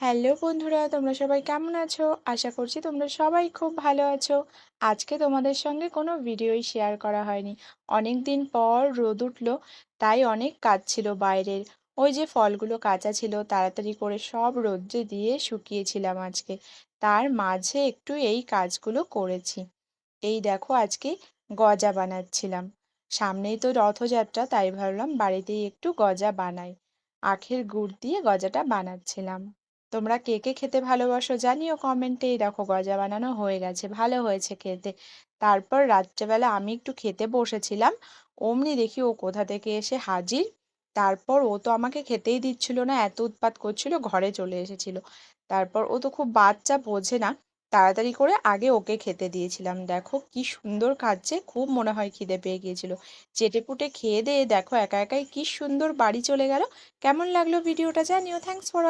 Hello বন্ধুরা, তোমরা সবাই কেমন আছো? আশা করছি তোমরা সবাই খুব ভালো আছো। আজকে তোমাদের সঙ্গে কোনো ভিডিওই শেয়ার করা হয়নি। অনেক দিন পর রোদ উঠলো, তাই অনেক কাজ ছিল বাইরের। ওই যে ফলগুলো কাঁচা ছিল, তাড়াতাড়ি করে সব রোদ্রে দিয়ে শুকিয়েছিলাম আজকে। তার মাঝে একটু এই কাজগুলো করেছি। এই দেখো আজকে গজা বানাচ্ছিলাম। সামনেই তো রথযাত্রা, তাই ভাবলাম বাড়িতেই একটু গজা বানাই। আখের গুড় দিয়ে গজাটা বানাচ্ছিলাম। তোমরা কে কে খেতে ভালোবাসো জানিও কমেন্টে। এই দেখো গজা বানানো হয়ে গেছে, ভালো হয়েছে খেতে। তারপর রাত্রেবেলা আমি একটু খেতে বসেছিলাম, অমনি দেখি ও কোথা থেকে এসে হাজির। তারপর ও তো আমাকে খেতেই দিচ্ছিল না, এত উৎপাত করছিল, ঘরে চলে এসেছিল। তারপর ও তো খুব বাচ্চা, বোঝে না, তাড়াতাড়ি করে আগে ওকে খেতে দিয়েছিলাম। দেখো কি সুন্দর খাচ্ছে, খুব মনে হয় খিদে পেয়ে গিয়েছিল। চেটেপুটে খেয়ে দিয়ে দেখো একা একাই কি সুন্দর বাড়ি চলে গেল। কেমন লাগলো ভিডিওটা জানিও। Thanks for